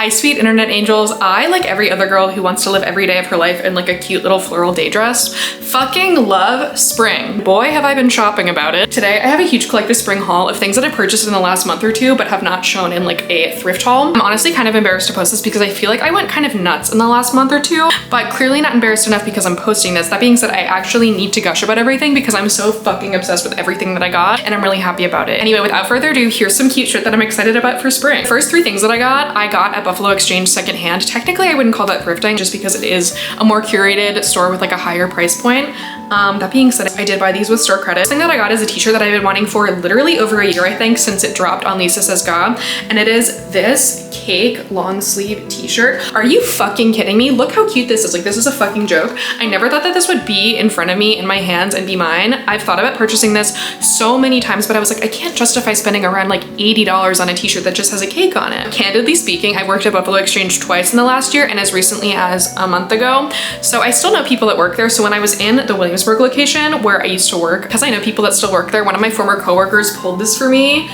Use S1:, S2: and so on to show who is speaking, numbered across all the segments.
S1: Hi sweet internet angels. I, like every other girl who wants to live every day of her life in like a cute little floral day dress, fucking love spring. Boy, have I been shopping about it. Today I have a huge collective spring haul of things that I purchased in the last month or two but have not shown in like a thrift haul. I'm honestly kind of embarrassed to post this because I feel like I went kind of nuts in the last month or two, but clearly not embarrassed enough because I'm posting this. That being said, I actually need to gush about everything because I'm so fucking obsessed with everything that I got and I'm really happy about it. Anyway, without further ado, here's some cute shit that I'm excited about for spring. First three things that I got at Buffalo Exchange secondhand. Technically, I wouldn't call that thrifting just because it is a more curated store with like a higher price point. That being said, I did buy these with store credit. The thing that I got is a t-shirt that I've been wanting for literally over a year, I think, since it dropped on Lisa Says Ga, and it is this cake long sleeve t-shirt. Are you fucking kidding me? Look how cute this is. Like, this is a fucking joke. I never thought that this would be in front of me in my hands and be mine. I've thought about purchasing this so many times, but I was like, I can't justify spending around like $80 on a t-shirt that just has a cake on it. Candidly speaking, I worked at Buffalo Exchange twice in the last year and as recently as a month ago. So I still know people that work there. So when I was in the Williamsburg location where I used to work, because I know people that still work there, one of my former coworkers pulled this for me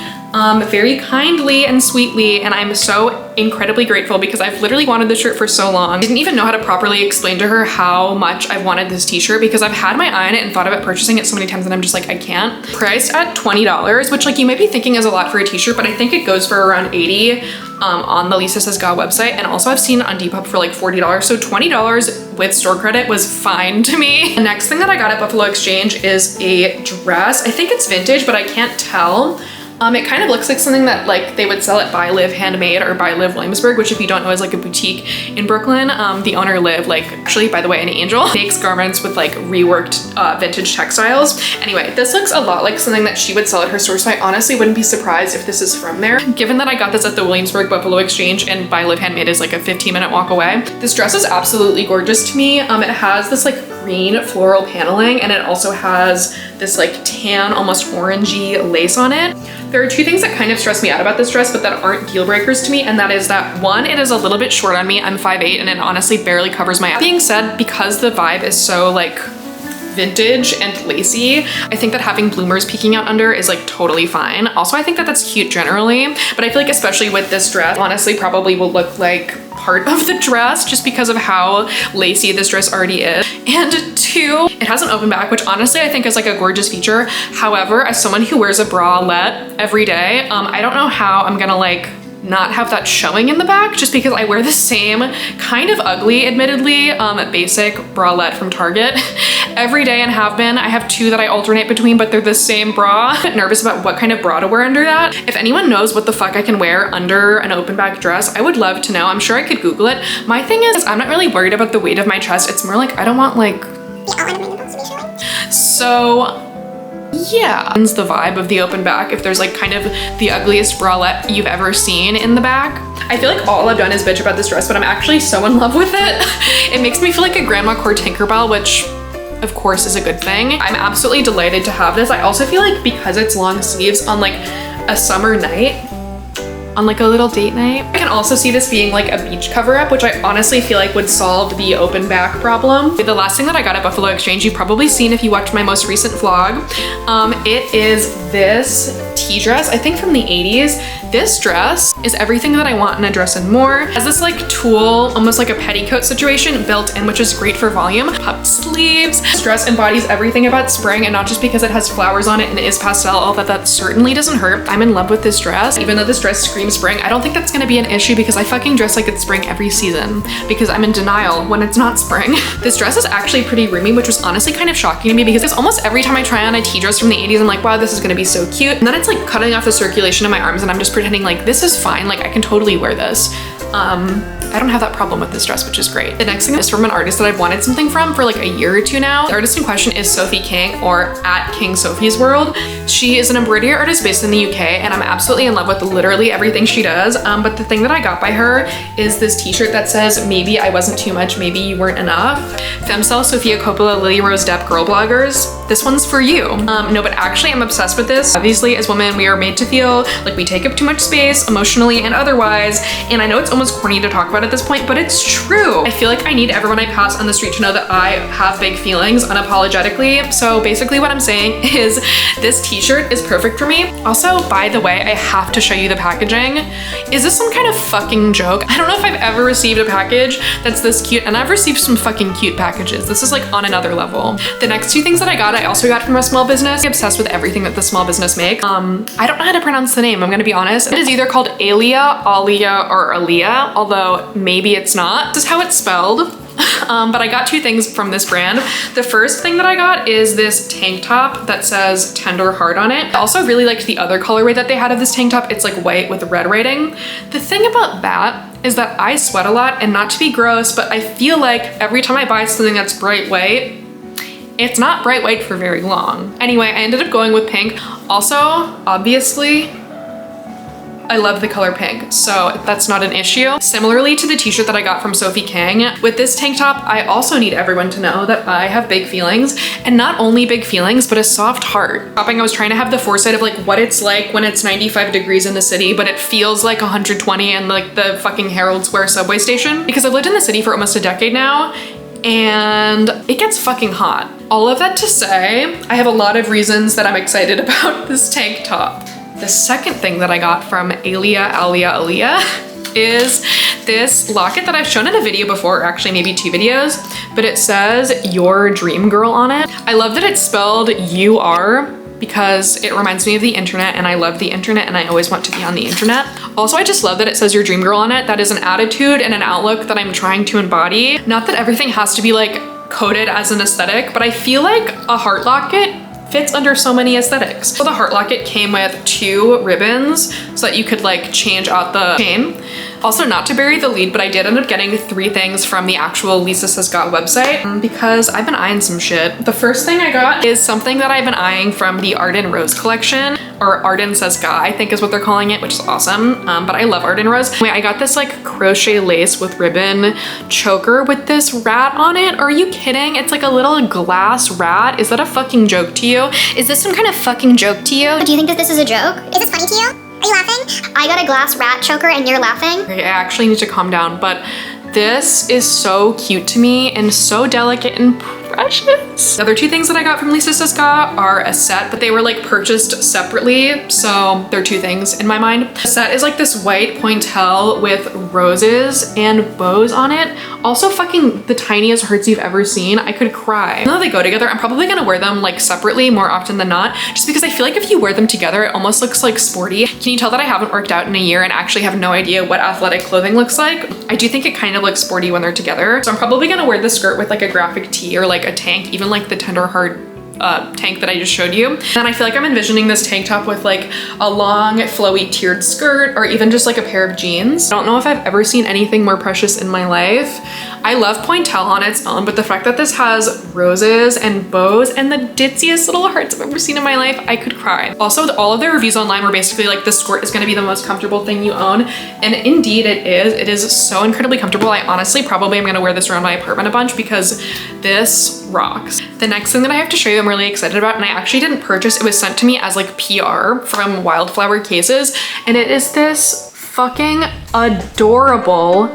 S1: very kindly and sweetly, and I'm so incredibly grateful because I've literally wanted this shirt for so long. I didn't even know how to properly explain to her how much I wanted this t-shirt because I've had my eye on it and thought about purchasing it so many times and I'm just like, I can't. Priced at $20, which like you might be thinking is a lot for a t-shirt, but I think it goes for around $80 on the Lisa Says Ga website, and also I've seen it on Depop for like $40, so $20 with store credit was fine to me. The next thing that I got at Buffalo Exchange is a dress. I think it's vintage, but I can't tell. It kind of looks like something that like they would sell at Buy Live Handmade or Buy Live Williamsburg, which if you don't know is like a boutique in Brooklyn. The owner Liv, like actually by the way, an angel, makes garments with like reworked vintage textiles. Anyway, this looks a lot like something that she would sell at her store, so I honestly wouldn't be surprised if this is from there. Given that I got this at the Williamsburg Buffalo Exchange and Buy Live Handmade is like a 15-minute walk away. This dress is absolutely gorgeous to me. It has this like green floral paneling and it also has this like tan, almost orangey lace on it. There are two things that kind of stress me out about this dress, but that aren't deal breakers to me, and that is that one, it is a little bit short on me. I'm 5'8" and it honestly barely covers my ass. That being said, because the vibe is so like vintage and lacy, I think that having bloomers peeking out under is like totally fine. Also, I think that that's cute generally, but I feel like especially with this dress, honestly probably will look like part of the dress just because of how lacy this dress already is. And two, it has an open back, which honestly I think is like a gorgeous feature. However, as someone who wears a bralette every day, I don't know how I'm gonna like not have that showing in the back just because I wear the same kind of ugly, admittedly, basic bralette from Target every day and have been. I have two that I alternate between, but they're the same bra. I'm a bit nervous about what kind of bra to wear under that. If anyone knows what the fuck I can wear under an open back dress, I would love to know. I'm sure I could Google it. My thing is, I'm not really worried about the weight of my chest. It's more like, I don't want like, so yeah, it's the vibe of the open back if there's like kind of the ugliest bralette you've ever seen in the back. I feel like all I've done is bitch about this dress, but I'm actually so in love with it. It makes me feel like a Grandma Core Tinkerbell, which of course is a good thing. I'm absolutely delighted to have this. I also feel like because it's long sleeves on like a summer night, on like a little date night, I can also see this being like a beach cover up, which I honestly feel like would solve the open back problem. The last thing that I got at Buffalo Exchange, you've probably seen if you watched my most recent vlog. It is this tea dress, I think from the 80s. This dress is everything that I want in a dress and more. It has this like tulle, almost like a petticoat situation built in, which is great for volume. Puffed sleeves. This dress embodies everything about spring, and not just because it has flowers on it and it is pastel, although that certainly doesn't hurt. I'm in love with this dress. Even though this dress screams spring, I don't think that's gonna be an issue because I fucking dress like it's spring every season because I'm in denial when it's not spring. This dress is actually pretty roomy, which was honestly kind of shocking to me because almost every time I try on a tea dress from the 80s, I'm like, wow, this is gonna be so cute. And then it's like cutting off the circulation in my arms and I'm just pretending like this is fine, like I can totally wear this. I don't have that problem with this dress, which is great. The next thing is from an artist that I've wanted something from for like a year or two now. The artist in question is Sophie King, or at King Sophie's World. She is an embroidery artist based in the UK, and I'm absolutely in love with literally everything she does. But the thing that I got by her is this t-shirt that says, maybe I wasn't too much, maybe you weren't enough. Femcel, Sophia Coppola, Lily Rose Depp, girl bloggers, this one's for you. No, but actually I'm obsessed with this. Obviously, as women, we are made to feel like we take up too much space, emotionally and otherwise. And I know it's almost corny to talk about about at this point, but it's true. I feel like I need everyone I pass on the street to know that I have big feelings unapologetically. So basically what I'm saying is this t-shirt is perfect for me. Also, by the way, I have to show you the packaging. Is this some kind of fucking joke? I don't know if I've ever received a package that's this cute, and I've received some fucking cute packages. This is like on another level. The next two things that I also got from a small business. I'm obsessed with everything that the small business make. I don't know how to pronounce the name, I'm gonna be honest. It is either called Alia, Alia, or Alia, although maybe it's not. This is how it's spelled. But I got two things from this brand. The first thing that I got is this tank top that says tender heart on it. I also really liked the other colorway that they had of this tank top. It's like white with red writing. The thing about that is that I sweat a lot, and not to be gross, but I feel like every time I buy something that's bright white, it's not bright white for very long. Anyway, I ended up going with pink. Also, obviously, I love the color pink, so that's not an issue. Similarly to the t-shirt that I got from Sophie Kang, with this tank top, I also need everyone to know that I have big feelings, and not only big feelings, but a soft heart. Shopping, I was trying to have the foresight of like what it's like when it's 95 degrees in the city, but it feels like 120 in like the fucking Herald Square subway station. Because I've lived in the city for almost a decade now, and it gets fucking hot. All of that to say, I have a lot of reasons that I'm excited about this tank top. The second thing that I got from Alia is this locket that I've shown in a video before, or actually maybe 2 videos, but it says your dream girl on it. I love that it's spelled UR because it reminds me of the internet, and I love the internet and I always want to be on the internet. Also, I just love that it says your dream girl on it. That is an attitude and an outlook that I'm trying to embody. Not that everything has to be like coded as an aesthetic, but I feel like a heart locket fits under so many aesthetics. So the heart locket came with 2 ribbons so that you could like change out the chain. Also, not to bury the lead, but I did end up getting 3 things from the actual Lisa Says Got website because I've been eyeing some shit. The first thing I got is something that I've been eyeing from the Arden Rose collection, or Arden Says Got, I think is what they're calling it, which is awesome. But I love Arden Rose. Anyway, I got this like crochet lace with ribbon choker with this rat on it. Are you kidding? It's like a little glass rat. Is that a fucking joke to you?
S2: Is this some kind of fucking joke to you? Do you think that this is a joke? Is this funny to you? Are you laughing? I got a glass rat choker and you're laughing?
S1: Okay, I actually need to calm down, but this is so cute to me and so delicate and precious. The other 2 things that I got from Lisa Says Got are a set, but they were like purchased separately, so they're 2 things in my mind. The set is like this white pointel with roses and bows on it. Also fucking the tiniest hearts you've ever seen. I could cry. Even though they go together, I'm probably gonna wear them like separately more often than not, just because I feel like if you wear them together, it almost looks like sporty. Can you tell that I haven't worked out in a year and actually have no idea what athletic clothing looks like? I do think it kind of looks sporty when they're together. So I'm probably gonna wear the skirt with like a graphic tee or like a tank, even like the tender heart tank that I just showed you. And I feel like I'm envisioning this tank top with like a long flowy tiered skirt, or even just like a pair of jeans. I don't know if I've ever seen anything more precious in my life. I love pointel on its own, but the fact that this has roses and bows and the ditziest little hearts I've ever seen in my life, I could cry. Also, all of the reviews online were basically like, the skirt is gonna be the most comfortable thing you own. And indeed it is. It is so incredibly comfortable. I honestly probably am gonna wear this around my apartment a bunch because this rocks. The next thing that I have to show you I'm really excited about, and I actually didn't purchase, it was sent to me as like PR from Wildflower Cases, and it is this fucking adorable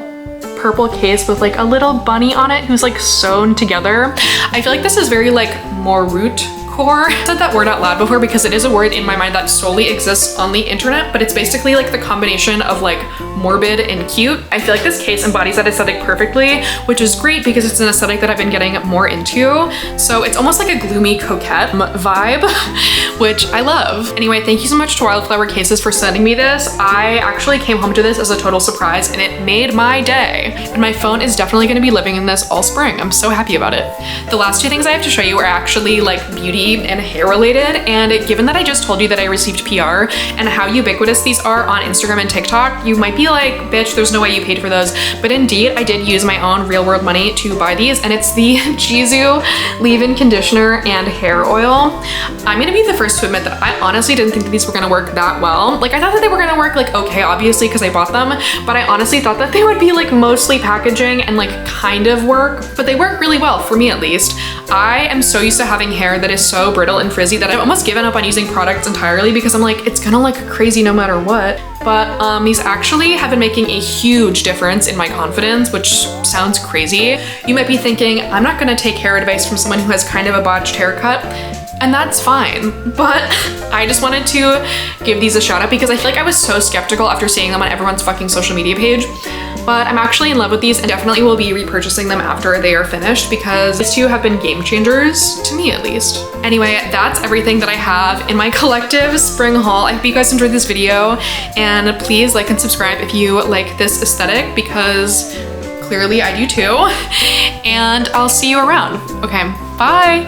S1: purple case with like a little bunny on it who's like sewn together. I feel like this is very like more root core. I said that word out loud before because it is a word in my mind that solely exists on the internet, but it's basically like the combination of like morbid and cute. I feel like this case embodies that aesthetic perfectly, which is great because it's an aesthetic that I've been getting more into. So it's almost like a gloomy coquette vibe, which I love. Anyway, thank you so much to Wildflower Cases for sending me this. I actually came home to this as a total surprise and it made my day. And my phone is definitely gonna be living in this all spring. I'm so happy about it. The last 2 things I have to show you are actually like beauty and hair related, and given that I just told you that I received PR and how ubiquitous these are on Instagram and TikTok, you might be like, bitch, there's no way you paid for those. But indeed, I did use my own real world money to buy these, and it's the Jizu leave-in conditioner and hair oil. I'm gonna be the first to admit that I honestly didn't think that these were gonna work that well. Like, I thought that they were gonna work like okay, obviously, because I bought them, but I honestly thought that they would be like mostly packaging and like kind of work, but they work really well, for me at least. I am so used to having hair that is so brittle and frizzy that I've almost given up on using products entirely because I'm like, it's gonna look crazy no matter what. but these actually have been making a huge difference in my confidence, which sounds crazy. You might be thinking, I'm not gonna take hair advice from someone who has kind of a botched haircut, and that's fine. But I just wanted to give these a shout out because I feel like I was so skeptical after seeing them on everyone's fucking social media page. But I'm actually in love with these and definitely will be repurchasing them after they are finished because these two have been game changers, to me at least. Anyway, that's everything that I have in my collective spring haul. I hope you guys enjoyed this video, and please like and subscribe if you like this aesthetic because clearly I do too. And I'll see you around. Okay, bye.